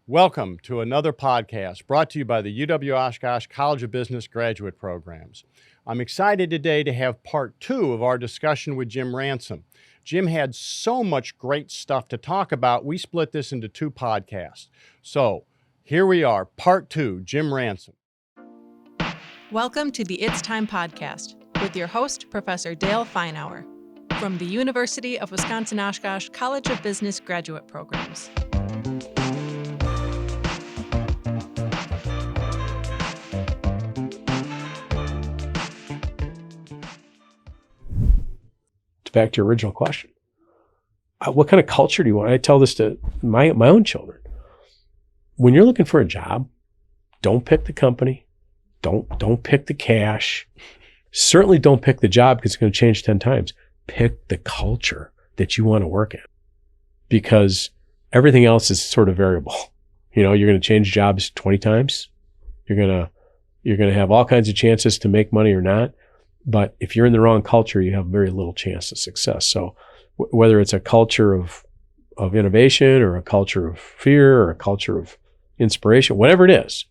Welcome to another podcast brought to you by the UW-Oshkosh College of Business graduate programs. I'm excited today to have part 2 of our discussion with Jim Ransom. Jim had so much great stuff to talk about, we split this into 2 podcasts. So here we are, part 2, Jim Ransom. Welcome to the It's Time podcast with your host, Professor Dale Feinauer, from the University of Wisconsin-Oshkosh College of Business graduate programs. Back to your original question. What kind of culture do you want? I tell this to my own children. When you're looking for a job, don't pick the company. Don't pick the cash. Certainly don't pick the job because it's going to change 10 times. Pick the culture that you want to work in, because everything else is sort of variable. You know, you're going to change jobs 20 times. You're going to have all kinds of chances to make money or not. But if you're in the wrong culture, you have very little chance of success. So whether it's a culture of innovation or a culture of fear or a culture of inspiration, whatever it is,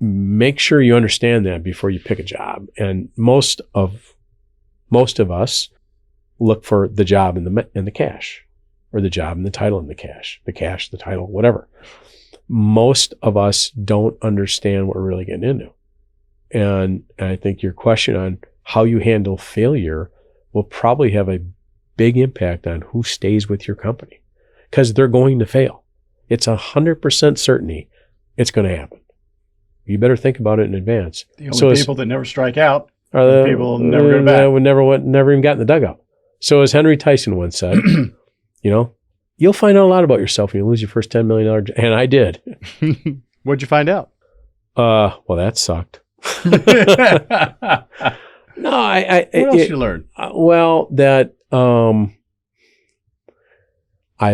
make sure you understand that before you pick a job. And most of us look for the job and the cash, or the job and the title and the cash, the title, whatever. Most of us don't understand what we're really getting into. And I think your question on how you handle failure will probably have a big impact on who stays with your company, because they're going to fail. It's 100% certainty it's going to happen. You better think about it in advance. The only people that never strike out are the people who never go to bat. Never even got in the dugout. So as Henry Tyson once said, you'll find out a lot about yourself when you lose your first $10 million. And I did. What'd you find out? Well, that sucked. What else did you learn? I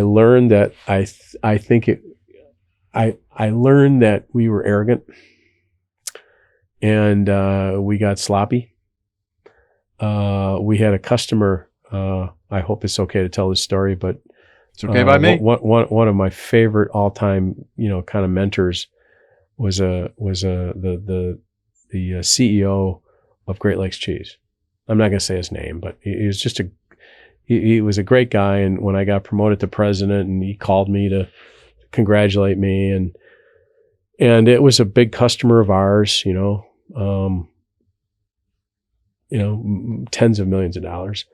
learned that I learned that we were arrogant, and we got sloppy. We had a customer. I hope it's okay to tell this story, but it's okay by me. One of my favorite all-time, kind of mentors was the CEO of Great Lakes Cheese. I'm not going to say his name, but he was just he was a great guy. And when I got promoted to president, and he called me to congratulate me, and it was a big customer of ours, tens of millions of dollars.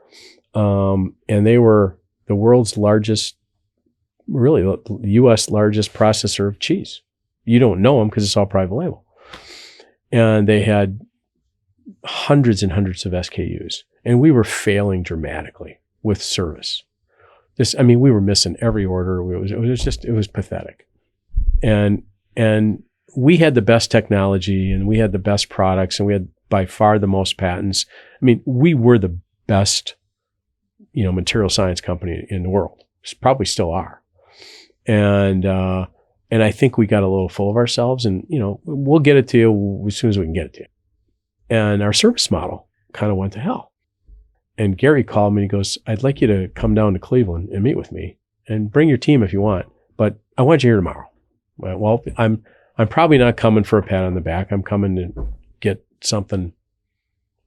And they were the world's largest, really the U.S. largest processor of cheese. You don't know them because it's all private label. And they had hundreds and hundreds of SKUs, and we were failing dramatically with service. We were missing every order. It was pathetic. And we had the best technology, and we had the best products, and we had by far the most patents. We were the best, material science company in the world. Probably still are. And I think we got a little full of ourselves, and, we'll get it to you as soon as we can get it to you. And our service model kind of went to hell. And Gary called me and he goes, "I'd like you to come down to Cleveland and meet with me, and bring your team if you want, but I want you here tomorrow." Well, I'm probably not coming for a pat on the back. I'm coming to get something,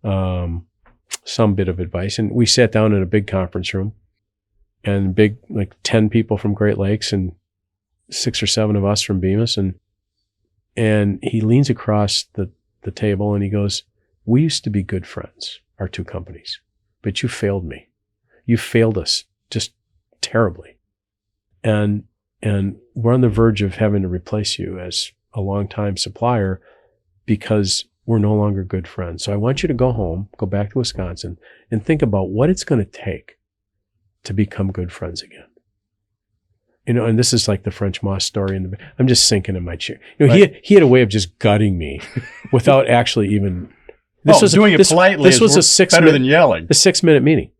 some bit of advice. And we sat down in a big conference room, and big, like 10 people from Great Lakes and 6 or 7 of us from Bemis. And he leans across the table and he goes, "We used to be good friends, our 2 companies, but you failed me. You failed us just terribly. And we're on the verge of having to replace you as a longtime supplier because we're no longer good friends. So I want you to go home, go back to Wisconsin, and think about what it's going to take to become good friends again." And this is like the French Moss story. I'm just sinking in my chair. Right. He had a way of just gutting me without actually even. Doing it politely. This was better than yelling. A 6-minute meeting,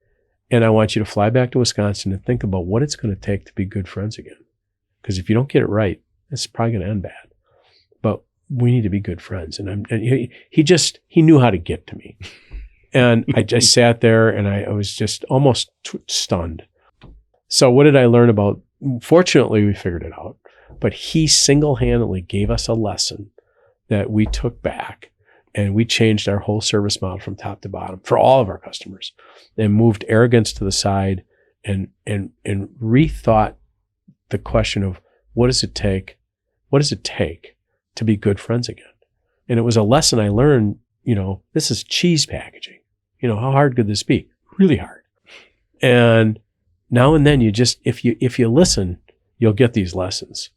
and I want you to fly back to Wisconsin and think about what it's going to take to be good friends again. Because if you don't get it right, it's probably going to end bad. But we need to be good friends. And he knew how to get to me. And I just sat there and I was just almost stunned. So what did I learn about? Fortunately, we figured it out. But he single-handedly gave us a lesson that we took back, and we changed our whole service model from top to bottom for all of our customers, and moved arrogance to the side, and rethought the question of what does it take to be good friends again? And it was a lesson I learned, this is cheese packaging. How hard could this be? Really hard. And now and then if you listen, you'll get these lessons.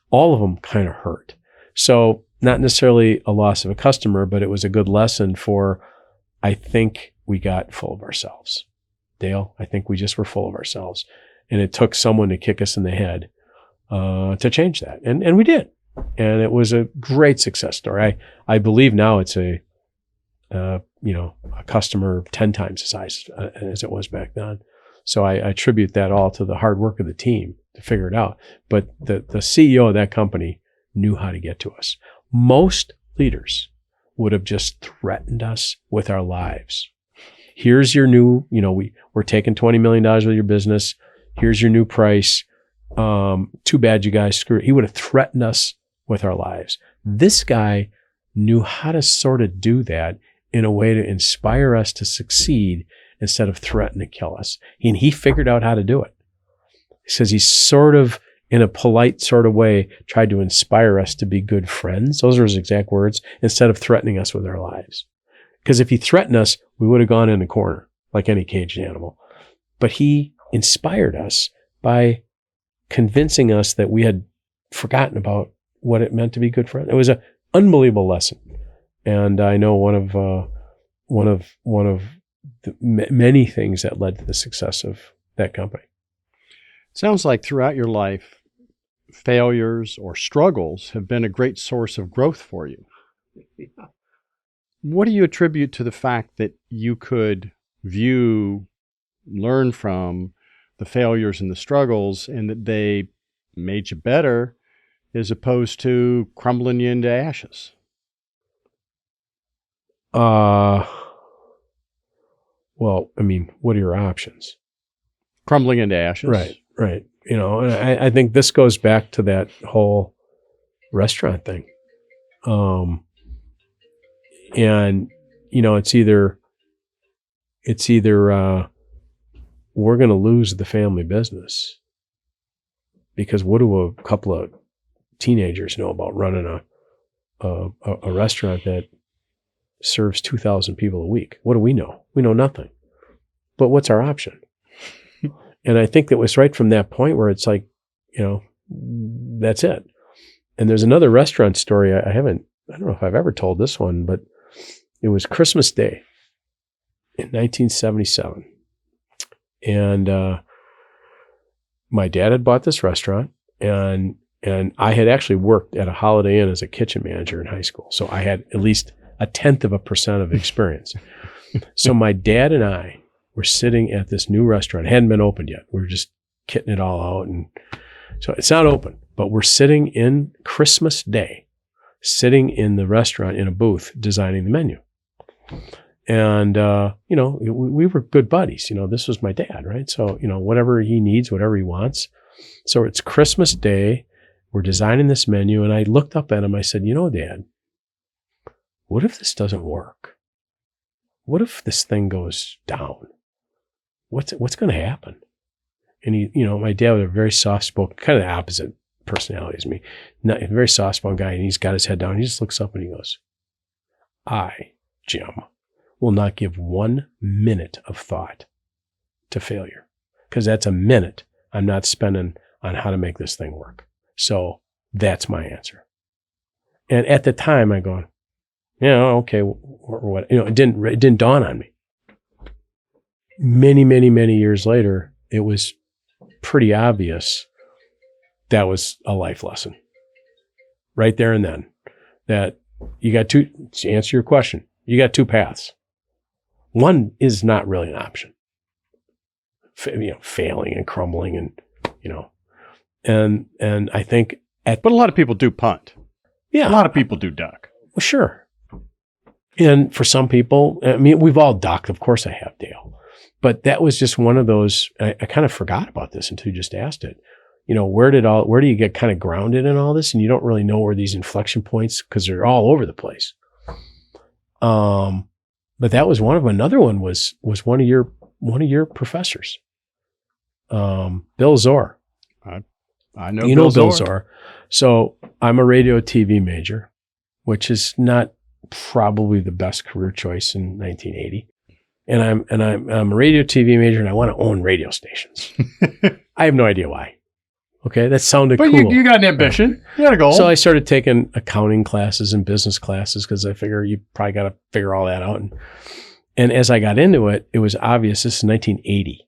All of them kind of hurt. So not necessarily a loss of a customer, but it was a good lesson for, I think we got full of ourselves. Dale, I think we just were full of ourselves. And it took someone to kick us in the head to change that. And we did. And it was a great success story. I believe now it's a customer 10 times the size as it was back then. So I attribute that all to the hard work of the team to figure it out. But the CEO of that company knew how to get to us. Most leaders would have just threatened us with our lives. Here's your new, we're taking $20 million with your business. Here's your new price. Too bad you guys screwed it. He would have threatened us with our lives. This guy knew how to sort of do that in a way to inspire us to succeed instead of threaten to kill us. And he figured out how to do it. He says he sort of, in a polite sort of way, tried to inspire us to be good friends. Those are his exact words, instead of threatening us with our lives. Because if he threatened us, we would have gone in a corner like any caged animal. But he inspired us by convincing us that we had forgotten about what it meant to be good friends. It was an unbelievable lesson. And I know one of the many things that led to the success of that company. Sounds like throughout your life, failures or struggles have been a great source of growth for you. Yeah. What do you attribute to the fact that you could learn from the failures and the struggles, and that they made you better as opposed to crumbling you into ashes? Well, I mean, what are your options? Crumbling into ashes. Right. And I think this goes back to that whole restaurant thing. And it's either we're going to lose the family business, because what do a couple of teenagers know about running a restaurant that serves 2,000 people a week? What do we know? We know nothing. But what's our option? And I think that was right from that point where it's like, that's it. And there's another restaurant story. I don't know if I've ever told this one, but it was Christmas Day in 1977. And my dad had bought this restaurant, and I had actually worked at a Holiday Inn as a kitchen manager in high school. So I had at least 0.1% of experience. So my dad and I were sitting at this new restaurant. It hadn't been opened yet. We were just kitting it all out. And so it's not open, but we're sitting in Christmas Day, sitting in the restaurant in a booth, designing the menu. And, we were good buddies. This was my dad, right? So, whatever he needs, whatever he wants. So it's Christmas Day. We're designing this menu. And I looked up at him. I said, Dad, what if this doesn't work? What if this thing goes down? What's going to happen? And my dad was a very soft-spoken, kind of the opposite personality as me. Not a very soft-spoken guy, and he's got his head down. He just looks up and he goes, I, Jim, will not give 1 minute of thought to failure, because that's a minute I'm not spending on how to make this thing work. So that's my answer. And at the time, I go, okay, or what? It didn't dawn on me. Many, many, many years later, it was pretty obvious that was a life lesson. Right there and then, that you got to answer your question, you got two paths. One is not really an option. Failing and crumbling and I think but a lot of people do punt. Yeah. A lot of people do duck. Well, sure. And for some people, we've all ducked. Of course I have, Dale. But that was just one of those, I kind of forgot about this until you just asked it. where do you get kind of grounded in all this? And you don't really know where these inflection points, because they're all over the place. But that was one of them. Another one was one of your professors, Bill Zor. I know Bill Zor. So I'm a radio TV major, which is not probably the best career choice in 1980. And I'm a radio TV major, and I want to own radio stations. I have no idea why. Okay, that sounded cool. But you got an ambition. You got a goal. So I started taking accounting classes and business classes, because I figure you probably got to figure all that out. And as I got into it, it was obvious. This is 1980.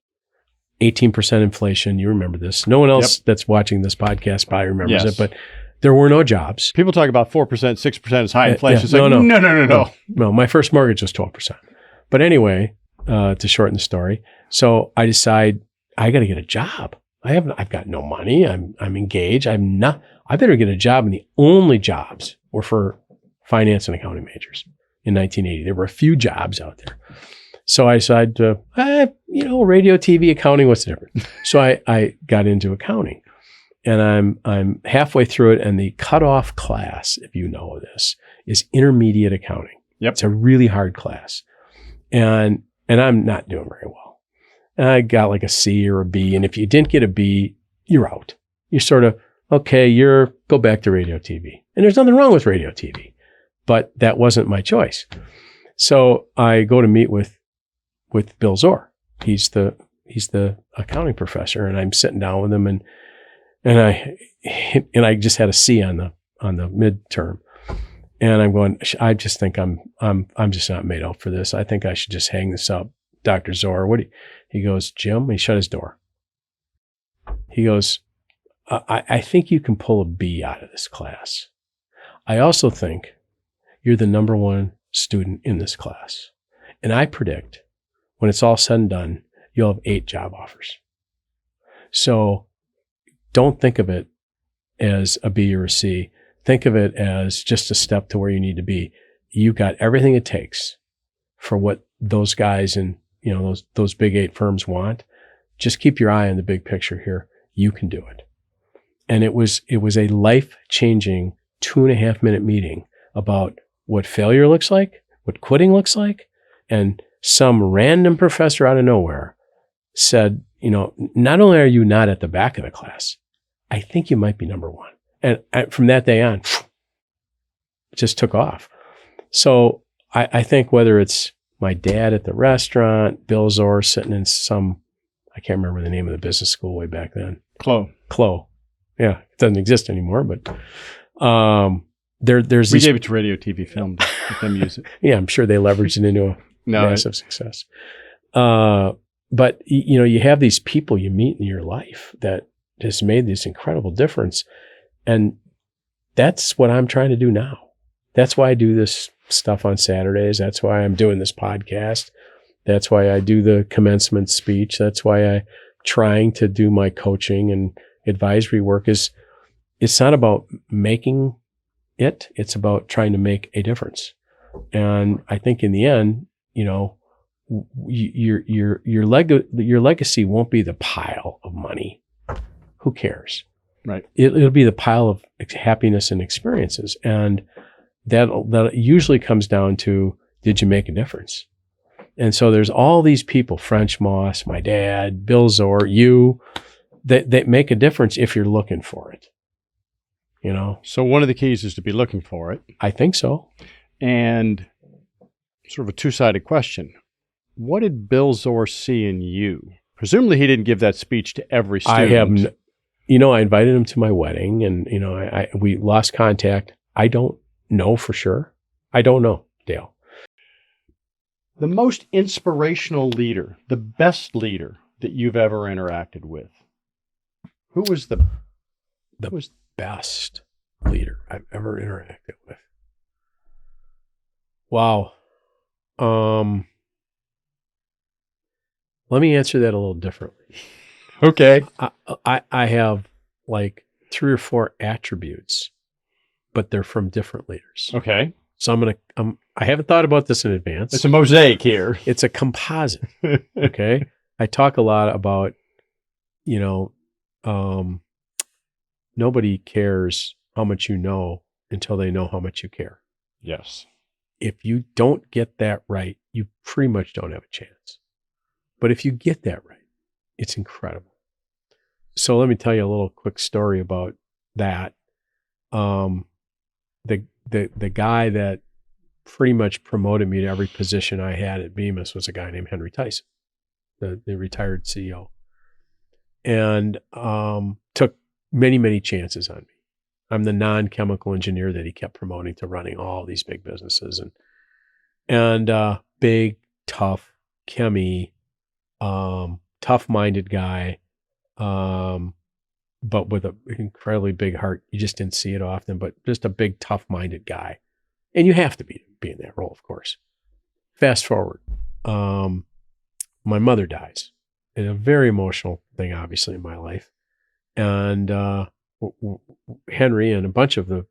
18% inflation. You remember this. No one else that's watching this podcast probably remembers it, but there were no jobs. People talk about 4%, 6% is high inflation. No, my first mortgage was 12%. But anyway, to shorten the story, so I decide I got to get a job. I've got no money. I'm engaged. I better get a job. And the only jobs were for finance and accounting majors in 1980. There were a few jobs out there. So I decided to, radio, TV, accounting, what's the difference? So I got into accounting, and I'm halfway through it. And the cutoff class, if you know this, is intermediate accounting. Yep. It's a really hard class. And I'm not doing very well. And I got like a C or a B. And if you didn't get a B, you're out. You're sort of, okay, go back to radio TV. And there's nothing wrong with radio TV, but that wasn't my choice. So I go to meet with Bill Zor. He's the accounting professor, and I'm sitting down with him, and I just had a C on the midterm. And I'm going, I just think I'm just not made up for this. I think I should just hang this up. Dr. Zor, he goes, Jim, he shut his door. He goes, I think you can pull a B out of this class. I also think you're the number one student in this class. And I predict when it's all said and done, you'll have 8 job offers. So don't think of it as a B or a C. Think of it as just a step to where you need to be. You got everything it takes for what those guys in those big 8 firms want. Just keep your eye on the big picture here. You can do it. And it was a life-changing 2.5-minute meeting about what failure looks like, what quitting looks like, and some random professor out of nowhere said, not only are you not at the back of the class, I think you might be number one. And from that day on, it just took off. So I think whether it's my dad at the restaurant, Bill Zor sitting in I can't remember the name of the business school way back then. Clo. Yeah, it doesn't exist anymore, but there's we gave it to radio, TV, film to let them use it. Yeah, I'm sure they leveraged it into a massive success. But you have these people you meet in your life that just made this incredible difference. And that's what I'm trying to do now. That's why I do this stuff on Saturdays. That's why I'm doing this podcast. That's why I do the commencement speech. That's why I'm trying to do my coaching and advisory work. It's not about making it. It's about trying to make a difference. And I think in the end, your legacy won't be the pile of money. Who cares? Right. It'll be the pile of happiness and experiences. And that usually comes down to, did you make a difference? And so there's all these people, French Moss, my dad, Bill Zor, you, that make a difference if you're looking for it. So one of the keys is to be looking for it. I think so. And sort of a two-sided question. What did Bill Zor see in you? Presumably he didn't give that speech to every student. I invited him to my wedding, and, we lost contact. I don't know for sure. I don't know, Dale. The most inspirational leader, the best leader that you've ever interacted with. Who was the best leader I've ever interacted with? Wow. Let me answer that a little differently. Okay. I have like 3 or 4 attributes, but they're from different leaders. Okay. So I haven't thought about this in advance. It's a mosaic here. It's a composite. Okay. I talk a lot about, nobody cares how much you know until they know how much you care. Yes. If you don't get that right, you pretty much don't have a chance. But if you get that right, it's incredible. So let me tell you a little quick story about that. The guy that pretty much promoted me to every position I had at Bemis was a guy named Henry Tyson, the retired CEO, and took many, many chances on me. I'm the non-chemical engineer that he kept promoting to running all these big businesses, and big, tough, chemmy, tough-minded guy, but with an incredibly big heart. You just didn't see it often, but just a big, tough-minded guy. And you have to be in that role, of course. Fast forward, my mother dies. And a very emotional thing, obviously, in my life. And Henry and a bunch of the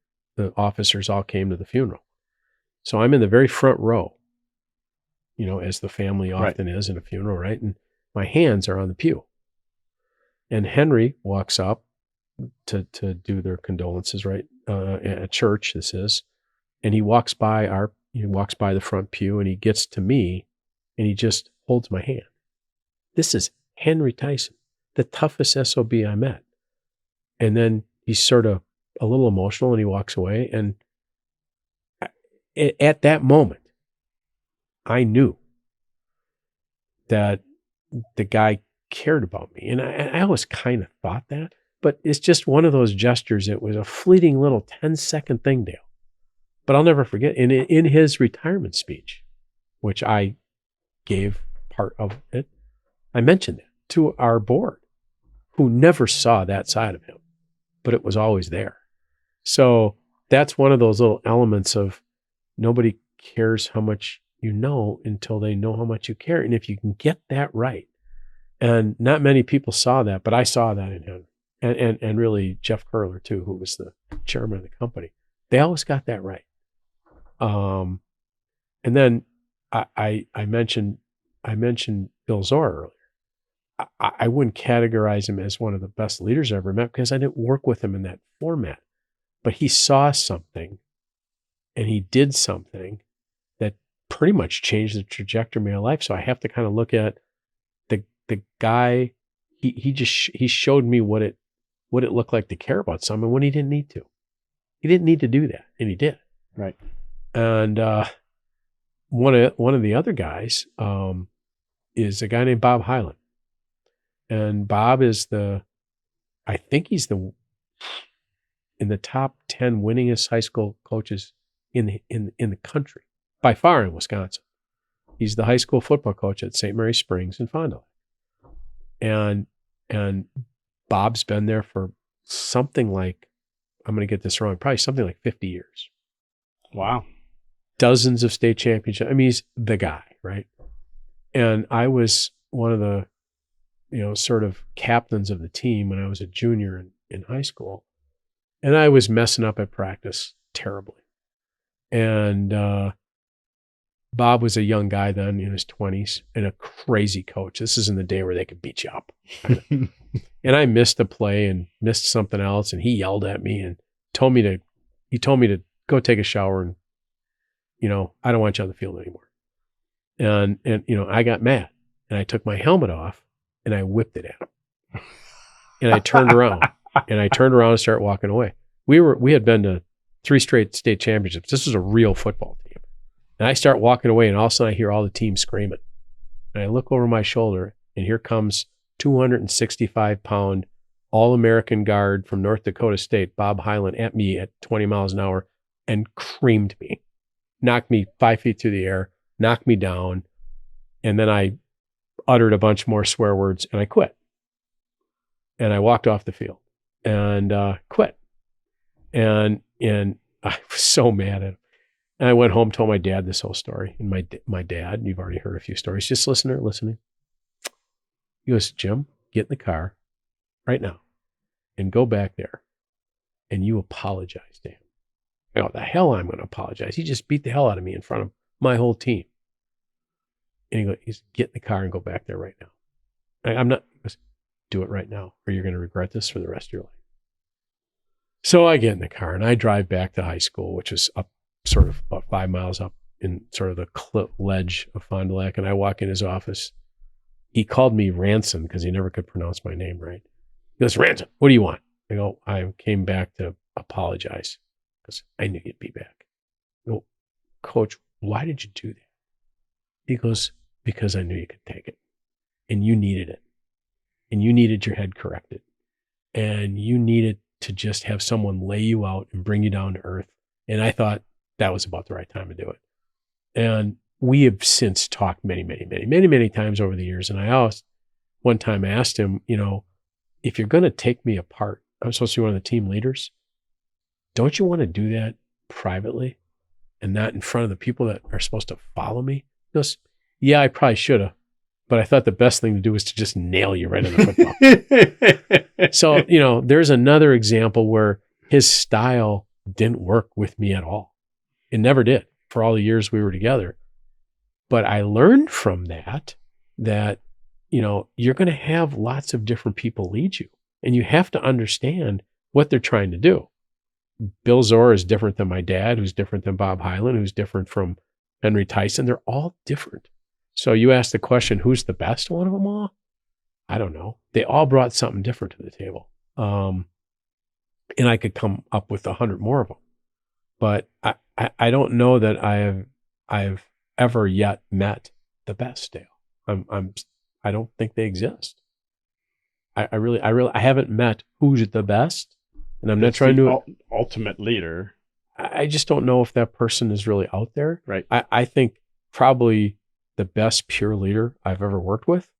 officers all came to the funeral. So I'm in the very front row, as the family often is in a funeral, right? And my hands are on the pew. And Henry walks up to do their condolences, right? At church, this is. And he walks by the front pew, and he gets to me, and he just holds my hand. This is Henry Tyson, the toughest SOB I met. And then he's sort of a little emotional, and he walks away. And at that moment, I knew that the guy cared about me. And I always kind of thought that, but it's just one of those gestures. It was a fleeting little 10-second thing, Dale. But I'll never forget, in his retirement speech, which I gave part of it, I mentioned that to our board, who never saw that side of him, but it was always there. So that's one of those little elements of nobody cares how much you know until they know how much you care. And if you can get that right, and not many people saw that, but I saw that in him, and really Jeff Curler too, who was the chairman of the company. They always got that right. And then I mentioned Bill Zor earlier. I wouldn't categorize him as one of the best leaders I ever met because I didn't work with him in that format. But he saw something, and he did something that pretty much changed the trajectory of my life. So I have to kind of look at the guy. He showed me what it looked like to care about someone when he didn't need to. He didn't need to do that, and he did. Right. And one of the other guys is a guy named Bob Hyland. And Bob is I think he's in the top 10 winningest high school coaches in the country, by far in Wisconsin. He's the high school football coach at St. Mary Springs in Fond du Lac. And Bob's been there for something like, I'm going to get this wrong, probably something like 50 years. Wow. Dozens of state championships. I mean, he's the guy, right? And I was one of the, sort of captains of the team when I was a junior in high school. And I was messing up at practice terribly. And Bob was a young guy then in his 20s and a crazy coach. This is in the day where they could beat you up. And I missed a play and missed something else. And he yelled at me and told me to go take a shower and, I don't want you on the field anymore. And I got mad and I took my helmet off and I whipped it at him. And I turned around and started walking away. We had been to 3 straight state championships. This was a real football team. And I start walking away and all of a sudden I hear all the team screaming. And I look over my shoulder and here comes 265-pound All-American guard from North Dakota State, Bob Hyland, at me at 20 miles an hour and creamed me. Knocked me 5 feet through the air, knocked me down. And then I uttered a bunch more swear words and I quit. And I walked off the field and quit. And I was so mad at him. And I went home, told my dad this whole story. And my dad, you've already heard a few stories, just listening. He goes, Jim, get in the car right now and go back there and you apologize to him. I go, the hell I'm going to apologize. He just beat the hell out of me in front of my whole team. And he's get in the car and go back there right now. I'm not, he goes, do it right now or you're going to regret this for the rest of your life. So I get in the car and I drive back to high school, which is up sort of about 5 miles up in sort of the ledge of Fond du Lac. And I walk in his office. He called me Ransom because he never could pronounce my name right. He goes, Ransom, what do you want? I go, I came back to apologize because I knew you'd be back. I go, Coach, why did you do that? He goes, because I knew you could take it and you needed it and you needed your head corrected and you needed to just have someone lay you out and bring you down to earth. And I thought that was about the right time to do it. And we have since talked many times over the years. And one time I asked him, if you're going to take me apart, I'm supposed to be one of the team leaders. Don't you want to do that privately and not in front of the people that are supposed to follow me? He goes, yeah, I probably should have. But I thought the best thing to do was to just nail you right in the football. So, there's another example where his style didn't work with me at all. It never did for all the years we were together. But I learned from that, you're going to have lots of different people lead you. And you have to understand what they're trying to do. Bill Zor is different than my dad, who's different than Bob Hyland, who's different from Henry Tyson. They're all different. So you ask the question, who's the best one of them all? I don't know. They all brought something different to the table. And I could come up with 100 more of them. But I don't know that I've ever yet met the best, Dale. I don't think they exist. I haven't met who's the best. And I'm not trying to ultimate leader. I just don't know if that person is really out there. Right. I think probably the best pure leader I've ever worked with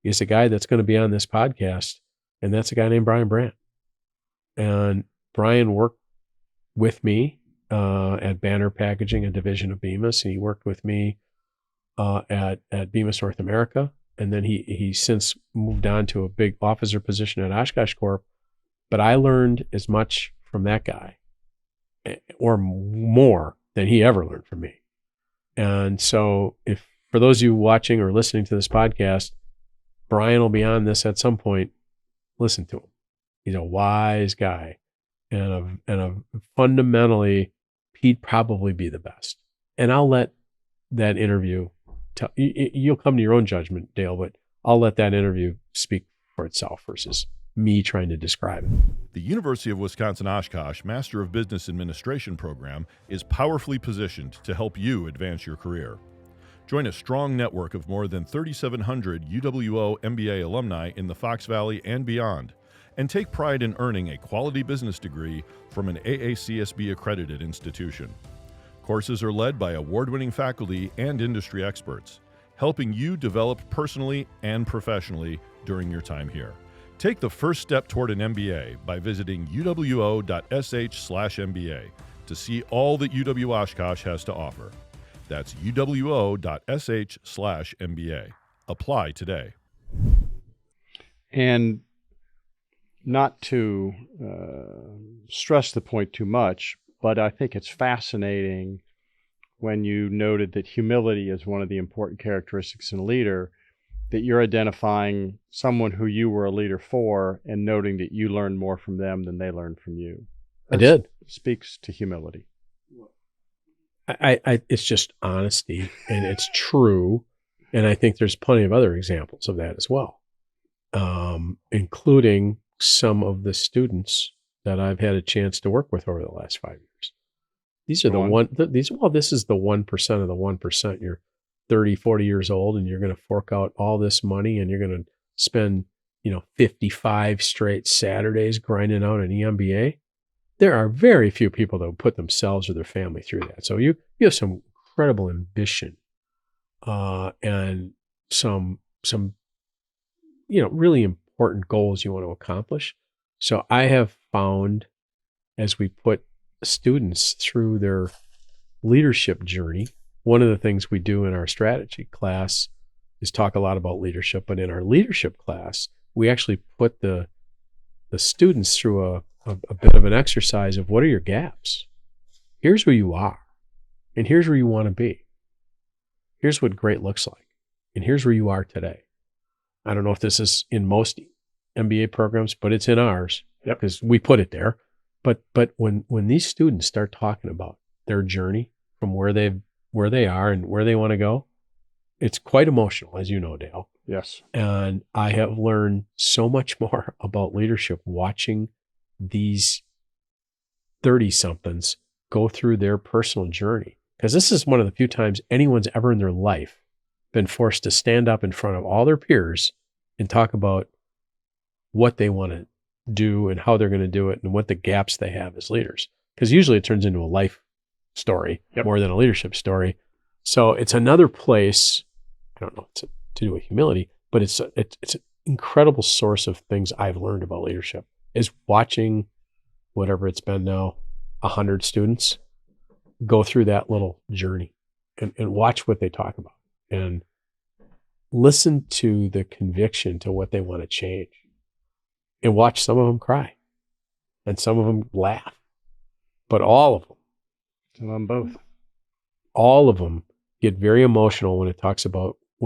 is a guy that's going to be on this podcast, and that's a guy named Brian Brandt. And Brian worked with me at Banner Packaging, a division of Bemis, and he worked with me at Bemis North America, and then he since moved on to a big officer position at Oshkosh Corp. But I learned as much from that guy, or more than he ever learned from me. And so for those of you watching or listening to this podcast, Brian will be on this at some point. Listen to him. He's a wise guy. And fundamentally, he'd probably be the best. And I'll let that interview, you'll come to your own judgment, Dale, but I'll let that interview speak for itself versus me trying to describe it. The University of Wisconsin-Oshkosh Master of Business Administration program is powerfully positioned to help you advance your career. Join a strong network of more than 3,700 UWO MBA alumni in the Fox Valley and beyond, and take pride in earning a quality business degree from an AACSB accredited institution. Courses are led by award-winning faculty and industry experts, helping you develop personally and professionally during your time here. Take the first step toward an MBA by visiting uwo.sh/MBA to see all that UW Oshkosh has to offer. That's uwo.sh/MBA. Apply today. And not to stress the point too much, but I think it's fascinating when you noted that humility is one of the important characteristics in a leader, that you're identifying someone who you were a leader for and noting that you learned more from them than they learned from you. I did. Speaks to humility. It's just honesty, and it's true. And I think there's plenty of other examples of that as well, including some of the students that I've had a chance to work with over the last 5 years. These are this is the 1% of the 1%. You're 30, 40 years old, and you're going to fork out all this money, and you're going to spend, 55 straight Saturdays grinding out an EMBA. There are very few people that will put themselves or their family through that. So you have some incredible ambition, and some really important goals you want to accomplish. So I have found, as we put students through their leadership journey, one of the things we do in our strategy class is talk a lot about leadership. But in our leadership class, we actually put the students through a bit of an exercise of what are your gaps? Here's who you are, and here's where you want to be. Here's what great looks like, and here's where you are today. I don't know if this is in most MBA programs, but it's in ours because we put it there. But when these students start talking about their journey from where they are and where they want to go, it's quite emotional, as you know, Dale. Yes. And I have learned so much more about leadership watching these 30-somethings go through their personal journey. Because this is one of the few times anyone's ever in their life been forced to stand up in front of all their peers and talk about what they want to do and how they're going to do it and what the gaps they have as leaders. Because usually it turns into a life story more than a leadership story. So it's another place, I don't know, to do with humility, but it's an incredible source of things I've learned about leadership, is watching whatever it's been now, 100 students go through that little journey and watch what they talk about and listen to the conviction to what they want to change and watch some of them cry and some of them laugh, but all of them, Some of them both. all of them get very emotional when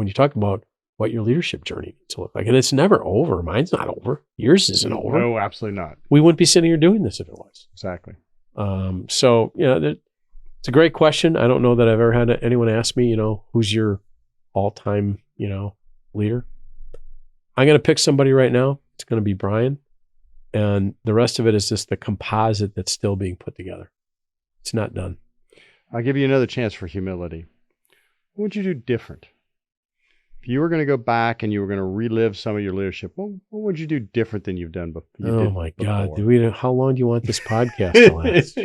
you talk about what your leadership journey needs to look like. And it's never over. Mine's not over. Yours isn't over. No, absolutely not. We wouldn't be sitting here doing this if it was. Exactly. So, it's a great question. I don't know that I've ever had anyone ask me, who's your all-time, leader. I'm going to pick somebody right now. It's going to be Brian. And the rest of it is just the composite that's still being put together. It's not done. I'll give you another chance for humility. What would you do different? If you were going to go back and you were going to relive some of your leadership, what would you do different than you've done before? Oh my God. How long do you want this podcast to last?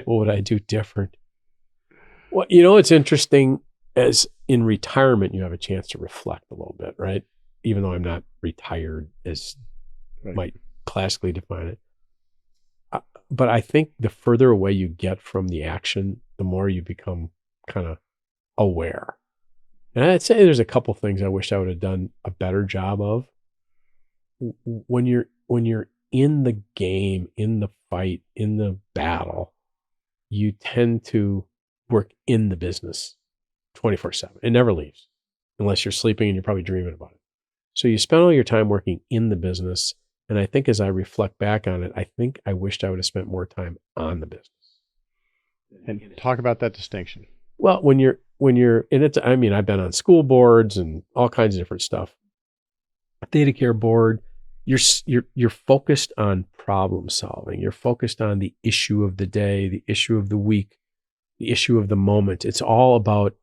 What would I do different? Well, it's interesting, as in retirement, you have a chance to reflect a little bit, right? Even though I'm not retired as might classically define it. But I think the further away you get from the action, the more you become kind of aware. And I'd say there's a couple things I wish I would have done a better job of. When you're in the game, in the fight, in the battle, you tend to work in the business 24/7. It never leaves unless you're sleeping and you're probably dreaming about it. So you spend all your time working in the business. And I think as I reflect back on it, I think I wished I would have spent more time on the business. And talk about that distinction. Well, when you're in it, I've been on school boards and all kinds of different stuff. Data care board, you're focused on problem solving. You're focused on the issue of the day, the issue of the week, the issue of the moment. It's all about,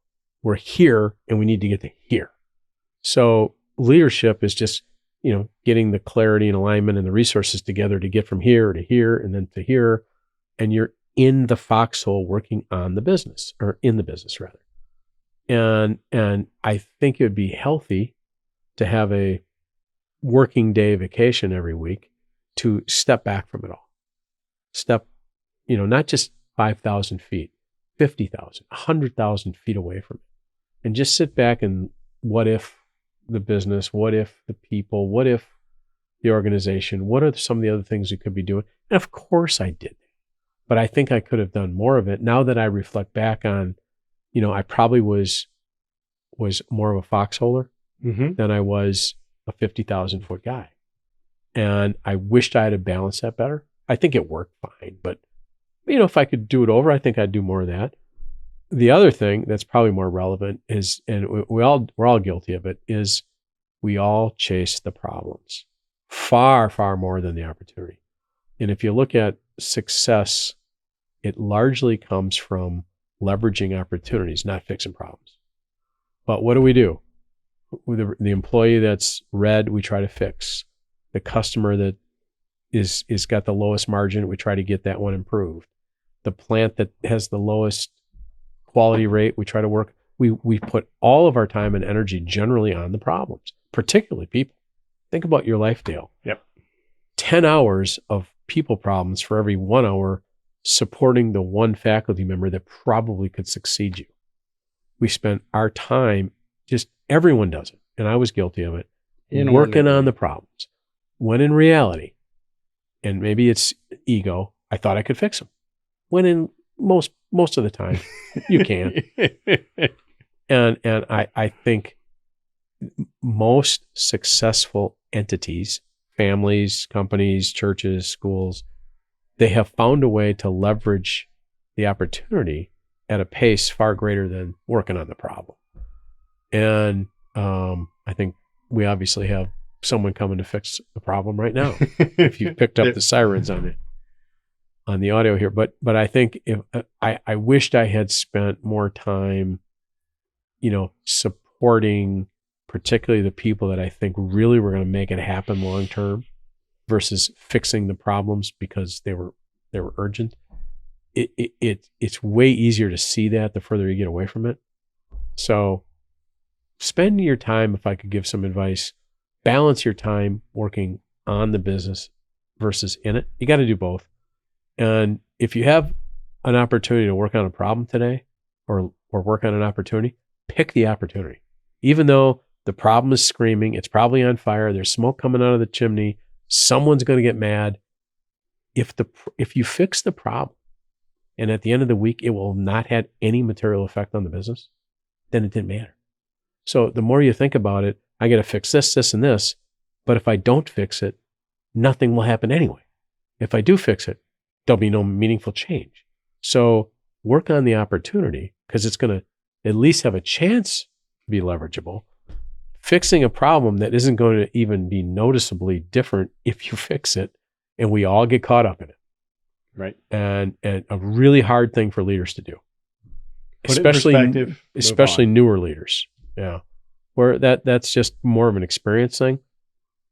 we're here and we need to get to here. So leadership is just, getting the clarity and alignment and the resources together to get from here to here and then to here. And you're in the foxhole working on the business, or in the business rather. And I think it would be healthy to have a working day vacation every week to step back from it all. Step, not just 5,000 feet, 50,000, 100,000 feet away from it. And just sit back and what if the business, what if the people, what if the organization, what are some of the other things we could be doing? And of course I did. But I think I could have done more of it. Now that I reflect back on, I probably was more of a foxholer than I was a 50,000 foot guy. And I wished I had balanced that better. I think it worked fine, but if I could do it over, I think I'd do more of that. The other thing that's probably more relevant is, and we're all guilty of it, is we all chase the problems far, far more than the opportunity. And if you look at success, it largely comes from leveraging opportunities, not fixing problems. But what do? With the employee that's red, we try to fix. The customer that is got the lowest margin, we try to get that one improved. The plant that has the lowest quality rate, we try to work. We put all of our time and energy generally on the problems, particularly people. Think about your life, Dale. Yep. 10 hours of people problems for every 1 hour supporting the one faculty member that probably could succeed you. We spent our time, just everyone does it, and I was guilty of it, working on the problems. When in reality, and maybe it's ego, I thought I could fix them. When in most of the time, you can. And I think most successful entities, families, companies, churches, schools, they have found a way to leverage the opportunity at a pace far greater than working on the problem. And I think we obviously have someone coming to fix the problem right now. If you picked up the sirens on the audio here, but I think if I wished I had spent more time, supporting particularly the people that I think really were going to make it happen long term, versus fixing the problems because they were urgent. It's way easier to see that the further you get away from it. So spend your time, if I could give some advice, balance your time working on the business versus in it. You got to do both. And if you have an opportunity to work on a problem today or work on an opportunity, pick the opportunity. Even though the problem is screaming, it's probably on fire, there's smoke coming out of the chimney, someone's going to get mad. If you fix the problem and at the end of the week, it will not have any material effect on the business, then it didn't matter. So the more you think about it, I got to fix this, this, and this. But if I don't fix it, nothing will happen anyway. If I do fix it, there'll be no meaningful change. So work on the opportunity because it's going to at least have a chance to be leverageable. Fixing a problem that isn't going to even be noticeably different if you fix it, and we all get caught up in it. Right. And a really hard thing for leaders to do. Put it in perspective, especially newer leaders. Yeah. Where that's just more of an experience thing.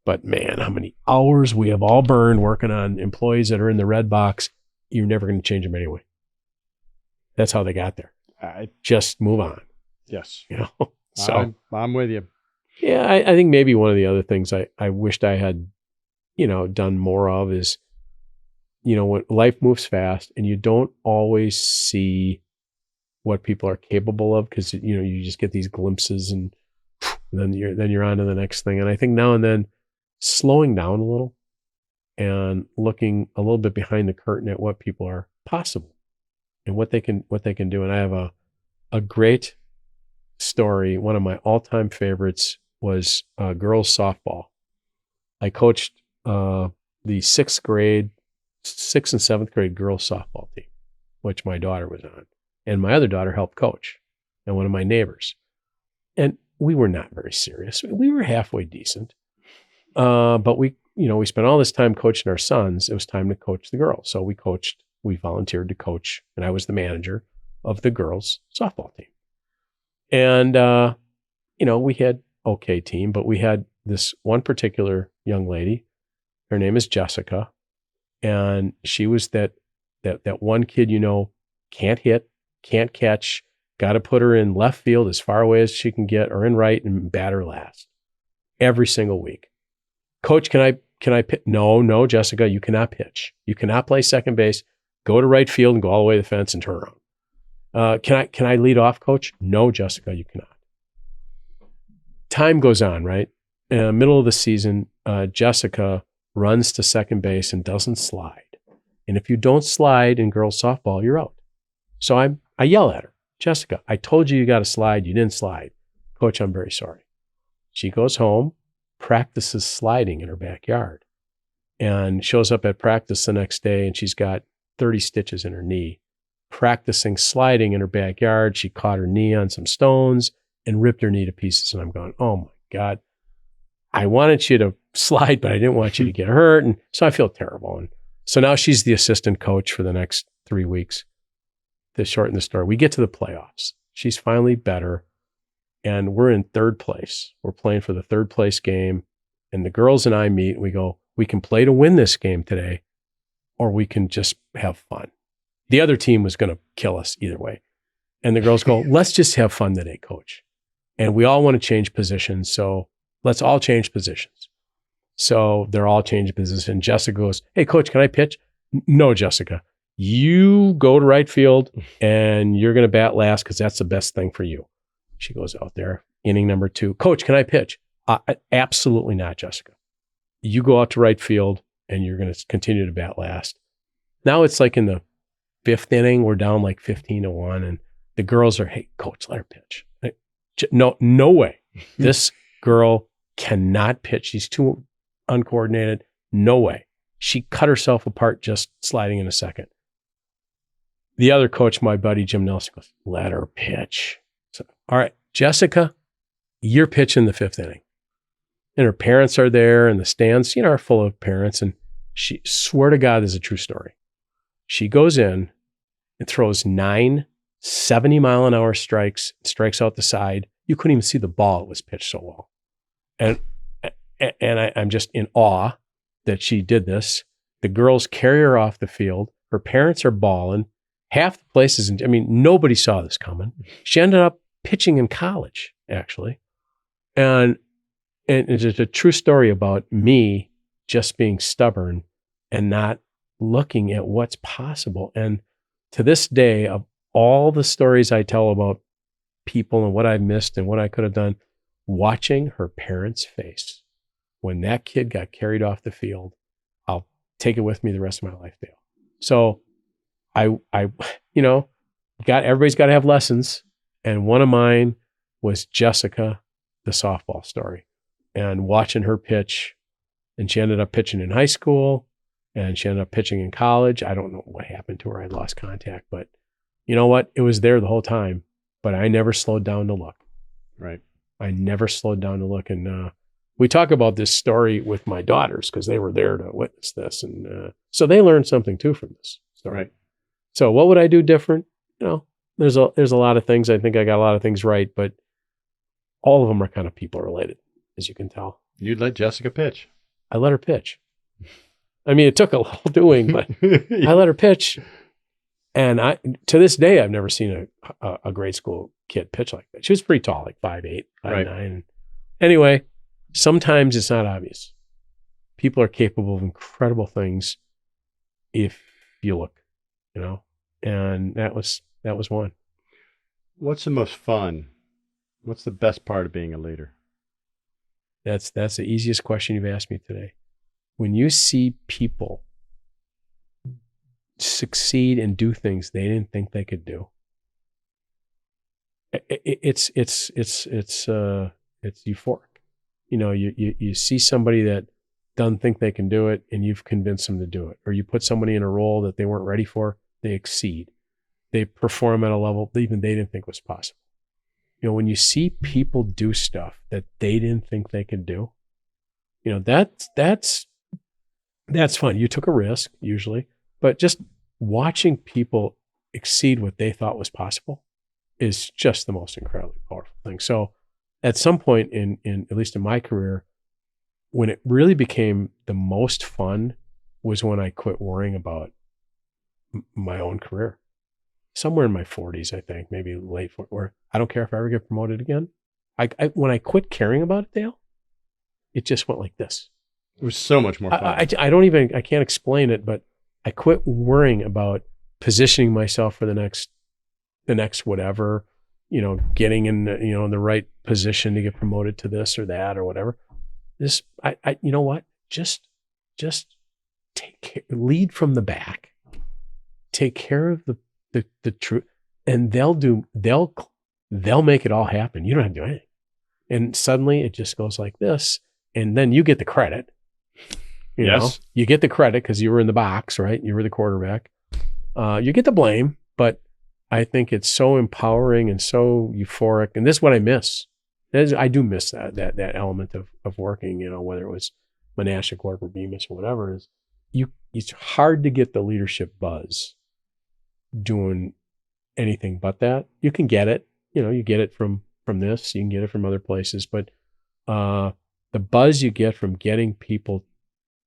But man, how many hours we have all burned working on employees that are in the red box. You're never going to change them anyway. That's how they got there. Just move on. Yes. So I'm with you. Yeah, I think maybe one of the other things I wished I had, done more of is, when life moves fast and you don't always see what people are capable of because, you just get these glimpses and then you're on to the next thing. And I think now and then slowing down a little and looking a little bit behind the curtain at what people are possible and what they can do. And I have a great story. One of my all-time favorites was girls softball. I coached the 6th and 7th grade girls softball team, which my daughter was on. And my other daughter helped coach, and one of my neighbors. And we were not very serious. We were halfway decent. But we spent all this time coaching our sons. It was time to coach the girls. So we volunteered to coach, and I was the manager of the girls softball team. And, we had okay team, but we had this one particular young lady. Her name is Jessica. And she was that one kid, can't hit, can't catch, got to put her in left field as far away as she can get or in right and bat her last every single week. Coach, can I pitch? No, Jessica, you cannot pitch. You cannot play second base, go to right field and go all the way to the fence and turn around. Can I lead off, coach? No, Jessica, you cannot. Time goes on, right? In the middle of the season, Jessica runs to second base and doesn't slide. And if you don't slide in girls softball, you're out. So I yell at her, Jessica, I told you got to slide. You didn't slide. Coach, I'm very sorry. She goes home, practices sliding in her backyard, and shows up at practice the next day, and she's got 30 stitches in her knee. Practicing sliding in her backyard, she caught her knee on some stones and ripped her knee to pieces. And I'm going, oh my God, I wanted you to slide, but I didn't want you to get hurt. And so I feel terrible. And so now she's the assistant coach for the next 3 weeks. To shorten the story, we get to the playoffs. She's finally better. And we're in 3rd place. We're playing for the 3rd place game. And the girls and I meet. And we go, we can play to win this game today, or we can just have fun. The other team was going to kill us either way. And the girls go, let's just have fun today, coach. And we all want to change positions. So let's all change positions. So they're all changing positions. Jessica goes, hey, coach, can I pitch? No, Jessica, you go to right field and you're going to bat last because that's the best thing for you. She goes out there, inning number 2. Coach, can I pitch? Absolutely not, Jessica. You go out to right field and you're going to continue to bat last. Now it's like in the 5th inning, we're down like 15-1, and the girls are, hey, coach, let her pitch. No way. This girl cannot pitch. She's too uncoordinated. No way. She cut herself apart just sliding in a second. The other coach, my buddy Jim Nelson, goes, let her pitch. So, all right, Jessica, you're pitching the 5th inning. And her parents are there, and the stands, are full of parents. And she, swear to God, this is a true story. She goes in and throws 9 70-mile-an-hour strikes out the side. You couldn't even see the ball. It was pitched so well. And I'm just in awe that she did this. The girls carry her off the field. Her parents are bawling. Half the places, nobody saw this coming. She ended up pitching in college, actually. And it's just a true story about me just being stubborn and not looking at what's possible. And to this day, of all the stories I tell about people and what I missed and what I could have done, watching her parents' face when that kid got carried off the field, I'll take it with me the rest of my life, Dale. So everybody's got to have lessons. And one of mine was Jessica, the softball story, and watching her pitch. And she ended up pitching in high school, and she ended up pitching in college. I don't know what happened to her. I lost contact, but you know what? It was there the whole time, but I never slowed down to look. Right. I never slowed down to look. And we talk about this story with my daughters because they were there to witness this. And so they learned something too from this story. Right. So what would I do different? There's a lot of things. I think I got a lot of things right, but all of them are kind of people related, as you can tell. You'd let Jessica pitch. I let her pitch. It took a little doing, but I let her pitch. And to this day, I've never seen a grade school kid pitch like that. She was pretty tall, like 5'8", 5'9". Right. Anyway, sometimes it's not obvious. People are capable of incredible things if you look, and that was one. What's the most fun? What's the best part of being a leader? That's the easiest question you've asked me today. When you see people succeed and do things they didn't think they could do, it's euphoric. You see somebody that doesn't think they can do it, and you've convinced them to do it, or you put somebody in a role that they weren't ready for, they exceed, they perform at a level that even they didn't think was possible. When you see people do stuff that they didn't think they could do, that's fun. You took a risk usually, but just watching people exceed what they thought was possible is just the most incredibly powerful thing. So at some point in at least in my career, when it really became the most fun was when I quit worrying about my own career. Somewhere in my 40s, I think, maybe late 40s, where I don't care if I ever get promoted again. When I quit caring about it, Dale, it just went like this. It was so much more fun. I can't explain it, but I quit worrying about positioning myself for the next whatever, getting in, in the right position to get promoted to this or that or whatever. You know what? Just lead from the back, take care of the truth, and they'll make it all happen. You don't have to do anything. And suddenly it just goes like this. And then you get the credit. Yes. You get the credit because you were in the box, right? You were the quarterback. You get the blame, but I think it's so empowering and so euphoric. And this is what I miss. I do miss that element of working, whether it was Monashik work or Bemis or whatever it is. It's hard to get the leadership buzz doing anything but that. You can get it, you get it from this, you can get it from other places, but the buzz you get from getting people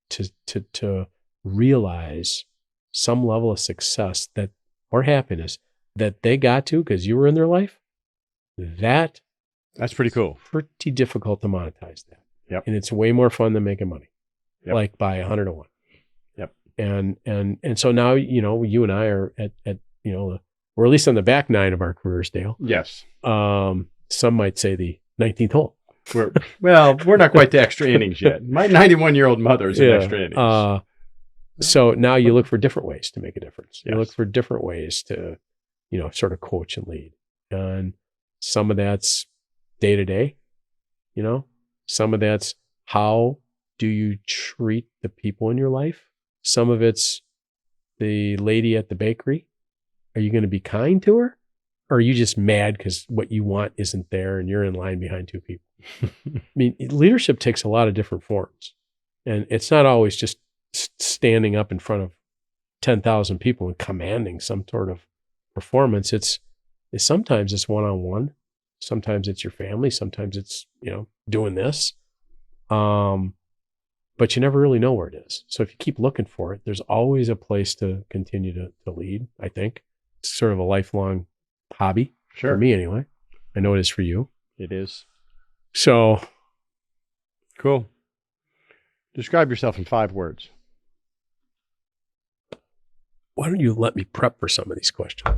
to realize some level of success or happiness that they got to because you were in their life, that's pretty cool. Pretty difficult to monetize that. Yep. And it's way more fun than making money. Yep. Like by 100 to 1. Yep. And so now, you and I are at we're at least on the back 9 of our careers, Dale. Yes. Some might say the 19th hole. We're not quite to extra innings yet. My 91-year-old mother is in extra innings. So now you look for different ways to make a difference. Yes. You look for different ways to, sort of coach and lead. And some of that's day to day, some of that's how do you treat the people in your life Some of it's the lady at the bakery. Are you going to be kind to her? Or are you just mad because what you want isn't there and you're in line behind two people? I mean, leadership takes a lot of different forms. And it's not always just standing up in front of 10,000 people and commanding some sort of performance. It's sometimes it's one-on-one. Sometimes it's your family. Sometimes it's, doing this. But you never really know where it is. So if you keep looking for it, there's always a place to continue to lead, I think. It's sort of a lifelong hobby. Sure. For me anyway. I know it is for you. It is. So. Cool. Describe yourself in 5 words. Why don't you let me prep for some of these questions?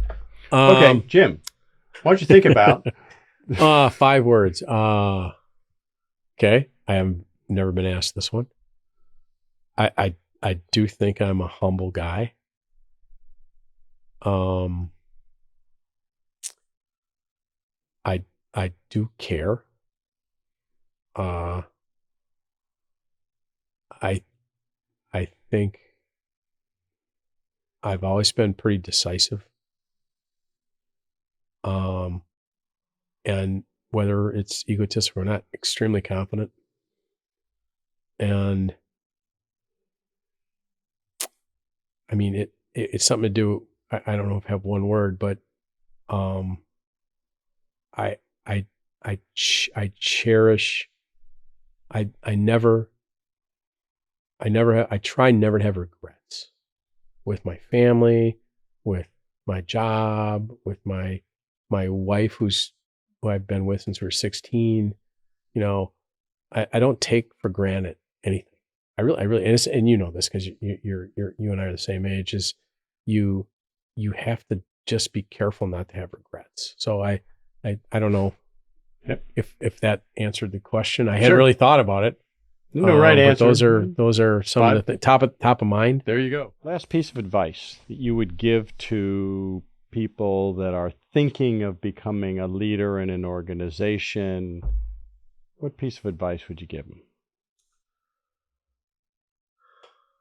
Okay, Jim, why don't you think about 5 words. Okay. I have never been asked this one. I do think I'm a humble guy. I do care. I think I've always been pretty decisive. And whether it's egotistical or not, extremely confident. And I mean, it's something to do. I don't know if I have one word, but I cherish. I try never to have regrets with my family, with my job, with my wife, who I've been with since we were 16. I don't take for granted anything. I really, and you know this because you and I are the same age. Is you have to just be careful not to have regrets. So I don't know if that answered the question. I hadn't really thought about it. No right answer. Those are some of the top of mind. There you go. Last piece of advice that you would give to people that are thinking of becoming a leader in an organization. What piece of advice would you give them?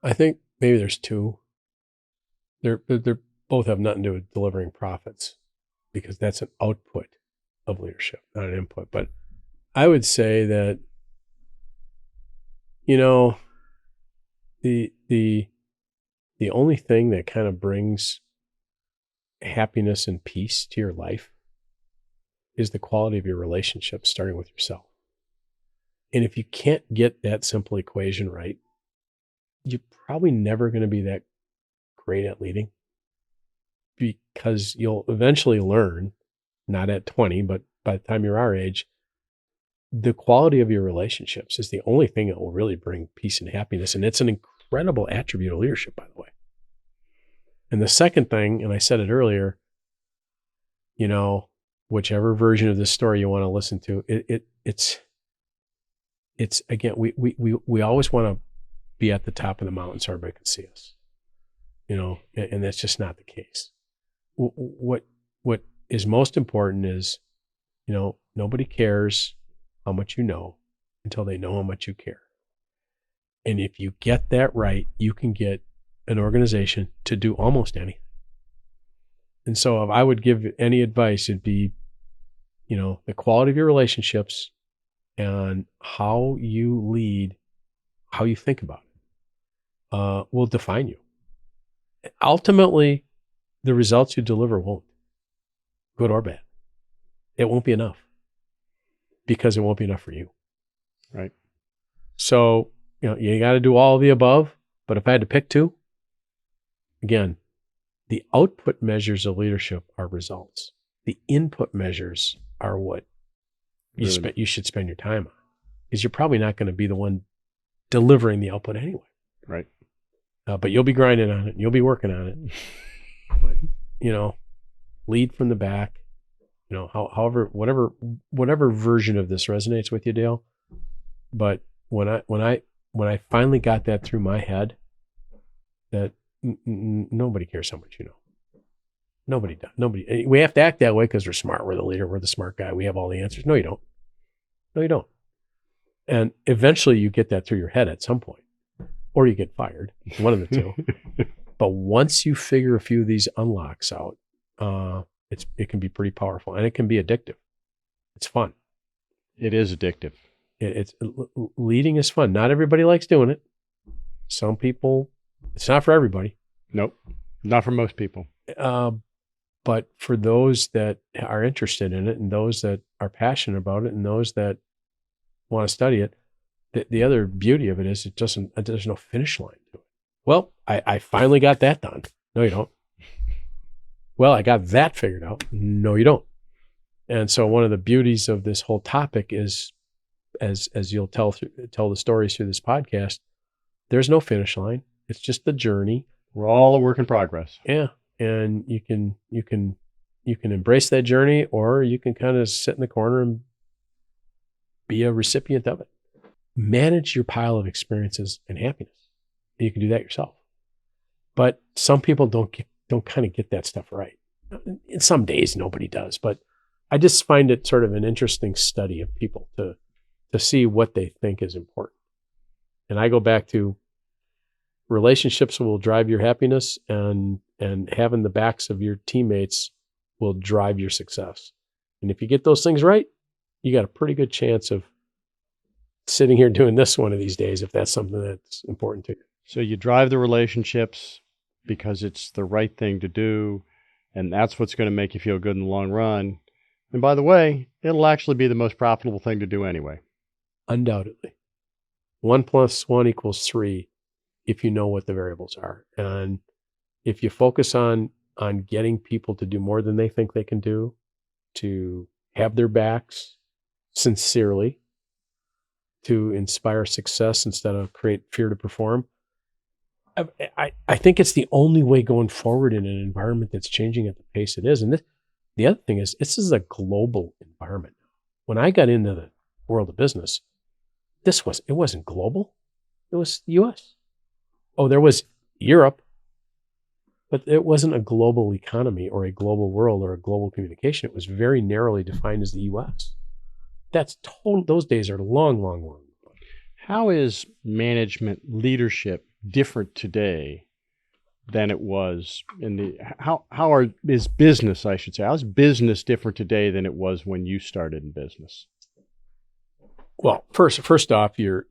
I think maybe there's 2. They're both have nothing to do with delivering profits, because that's an output of leadership, not an input. But I would say that, the only thing that kind of brings happiness and peace to your life is the quality of your relationships, starting with yourself. And if you can't get that simple equation right, you're probably never going to be that great at leading, because you'll eventually learn, not at 20, but by the time you're our age, the quality of your relationships is the only thing that will really bring peace and happiness. And it's an incredible attribute of leadership, by the way. And the second thing, and I said it earlier, whichever version of this story you want to listen to, it's again, we always want to be at the top of the mountain so everybody can see us, and that's just not the case. What is most important is, nobody cares how much you know until they know how much you care. And if you get that right, you can get an organization to do almost anything. And so if I would give any advice, it'd be, the quality of your relationships and how you lead, how you think about it, will define you. Ultimately, the results you deliver won't, good or bad. It won't be enough, because it won't be enough for you. Right. So, you got to do all of the above. But if I had to pick 2, again, the output measures of leadership are results. The input measures are what you should spend your time on, because you're probably not going to be the one delivering the output anyway. Right. But you'll be grinding on it, and you'll be working on it. But, lead from the back. However, whatever version of this resonates with you, Dale. But when I finally got that through my head, that nobody cares how much you know. Nobody does. Nobody. We have to act that way because we're smart. We're the leader. We're the smart guy. We have all the answers. No, you don't. No, you don't. And eventually, you get that through your head at some point. or you get fired, one of the two. But once you figure a few of these unlocks out, it can be pretty powerful, and it can be addictive. It's fun. It is addictive. Leading is fun. Not everybody likes doing it. Some people, it's not for everybody. Nope, not for most people. But for those that are interested in it, and those that are passionate about it, and those that want to study it, the other beauty of it is there's no finish line to it. Well, I finally got that done. No, you don't. Well, I got that figured out. No, you don't. And so one of the beauties of this whole topic is, as you'll tell the stories through this podcast, there's no finish line. It's just the journey. We're all a work in progress. Yeah. And you can embrace that journey, or you can kind of sit in the corner and be a recipient of it. Manage your pile of experiences and happiness. You can do that yourself. But some people don't kind of get that stuff right. In some days, nobody does. But I just find it sort of an interesting study of people to see what they think is important. And I go back to relationships will drive your happiness, and having the backs of your teammates will drive your success. And if you get those things right, you got a pretty good chance of sitting here doing this one of these days, if that's something that's important to you. So you drive the relationships because it's the right thing to do, and that's what's going to make you feel good in the long run. And by the way, it'll actually be the most profitable thing to do anyway. Undoubtedly. 1 + 1 = 3 if you know what the variables are. And if you focus on getting people to do more than they think they can do, to have their backs sincerely, to inspire success instead of create fear to perform, I think it's the only way going forward in an environment that's changing at the pace it is. And the other thing is, this is a global environment. When I got into the world of business, it wasn't global. It was U.S. Oh, there was Europe, but it wasn't a global economy or a global world or a global communication. It was very narrowly defined as the U.S. Those days are long, long, long. How is management leadership different today than it was is business, I should say, how's business different today than it was when you started in business? Well, first off, your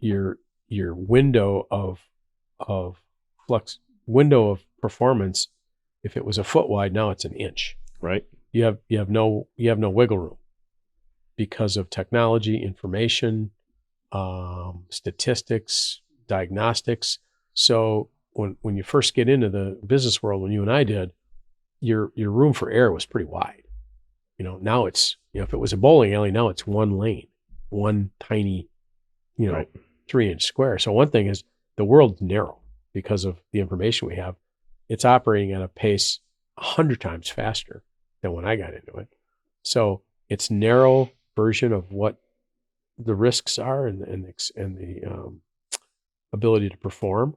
window of flux, window of performance, if it was a foot wide, now it's an inch. Right. You have no wiggle room because of technology, information, statistics, diagnostics. So when you first get into the business world, when you and I did, your room for error was pretty wide. Now it's, if it was a bowling alley, now it's one lane, one tiny, right, 3-inch square. So one thing is, the world's narrow because of the information we have. It's operating at a pace 100 times faster than when I got into it. So it's narrow version of what the risks are and the ability to perform.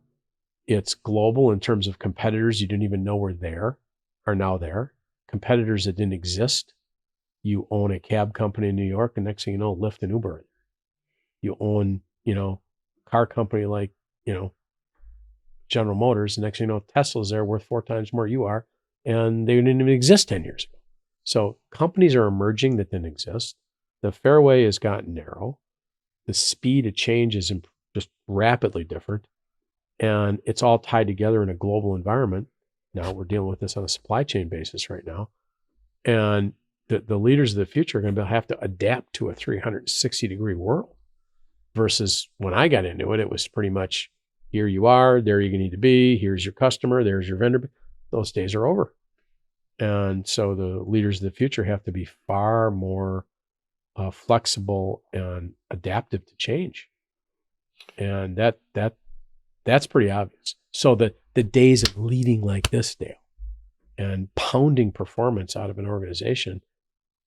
It's global in terms of competitors you didn't even know were there are now there. Competitors that didn't exist. You own a cab company in New York, and next thing you know, Lyft and Uber. You own, car company like, General Motors, and next thing you know, Tesla's there worth 4 times more you are, and they didn't even exist 10 years ago. So companies are emerging that didn't exist. The fairway has gotten narrow. The speed of change is just rapidly different. And it's all tied together in a global environment. Now we're dealing with this on a supply chain basis right now. And the leaders of the future are going to have to adapt to a 360-degree world versus when I got into it, it was pretty much, here you are, there you need to be, here's your customer, there's your vendor. Those days are over. And so the leaders of the future have to be far more flexible and adaptive to change. And that's pretty obvious. So the days of leading like this, Dale, and pounding performance out of an organization,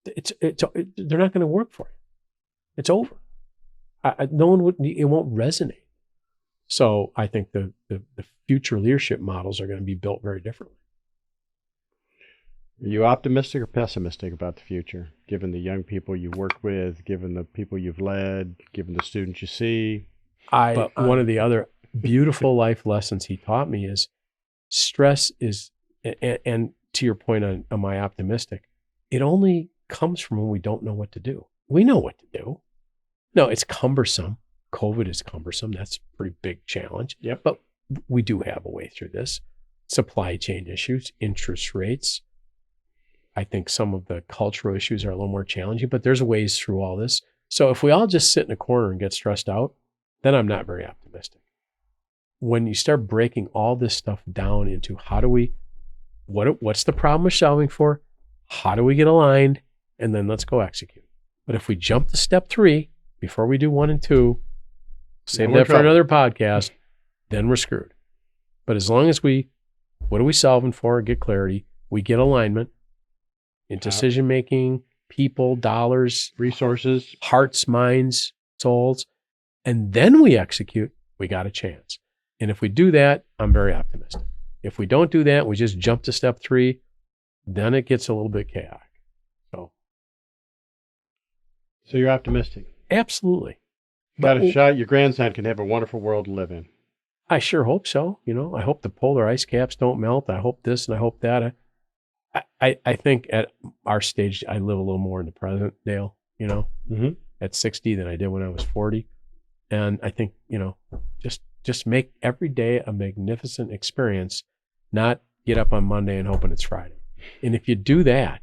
they're not going to work for you. It's over. It won't resonate. So I think the future leadership models are going to be built very differently. Are you optimistic or pessimistic about the future, given the young people you work with, given the people you've led, given the students you see? One of the other beautiful life lessons he taught me is stress is, and to your point on am I optimistic, it only comes from when we don't know what to do. We know what to do. No, it's cumbersome. COVID is cumbersome. That's a pretty big challenge. Yep. But we do have a way through this. Supply chain issues, interest rates. I think some of the cultural issues are a little more challenging, but there's ways through all this. So if we all just sit in a corner and get stressed out, then I'm not very optimistic. When you start breaking all this stuff down into how do we, what's the problem we're solving for? How do we get aligned? And then let's go execute. But if we jump to step 3 before we do 1 and 2, save that for another podcast, then we're screwed. But as long as what are we solving for? Get clarity. We get alignment in decision-making, people, dollars, resources, hearts, minds, souls, and then we execute, we got a chance. And if we do that, I'm very optimistic. If we don't do that, we just jump to step 3, then it gets a little bit chaotic. So you're optimistic? Absolutely. Got a shot. Your grandson can have a wonderful world to live in. I sure hope so. I hope the polar ice caps don't melt. I hope this and I hope that. I think at our stage, I live a little more in the present, Dale, at 60 than I did when I was 40. And I think, just make every day a magnificent experience, not get up on Monday and hoping it's Friday. And if you do that,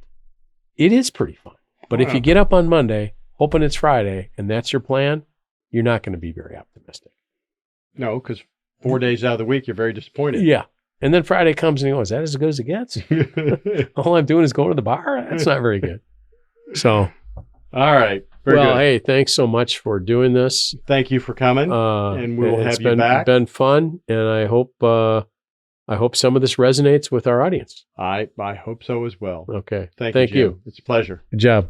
it is pretty fun. But if you get up on Monday, hoping it's Friday, and that's your plan, you're not going to be very optimistic. No, because 4 days out of the week, you're very disappointed. Yeah. And then Friday comes and you go, is that as good as it gets? All I'm doing is going to the bar? That's not very good. So. All right. Very good. Hey, thanks so much for doing this. Thank you for coming. And we'll have you back. It's been fun. And I hope some of this resonates with our audience. I hope so as well. Okay. Thank you. It's a pleasure. Good job.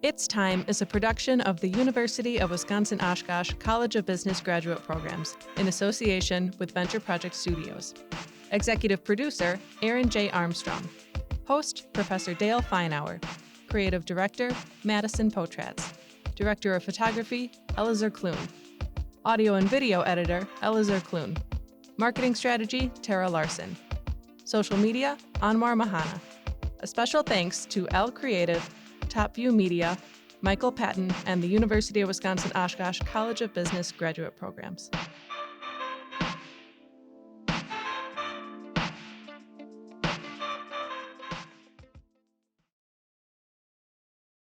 It's Time is a production of the University of Wisconsin-Oshkosh College of Business Graduate Programs in association with Venture Project Studios. Executive producer, Aaron J. Armstrong. Host, Professor Dale Feinauer. Creative Director, Madison Potratz. Director of Photography, Elazar Kloon. Audio and Video Editor, Elazar Kloon. Marketing Strategy, Tara Larson. Social Media, Anwar Mahana. A special thanks to L Creative, Top View Media, Michael Patton, and the University of Wisconsin-Oshkosh College of Business Graduate Programs.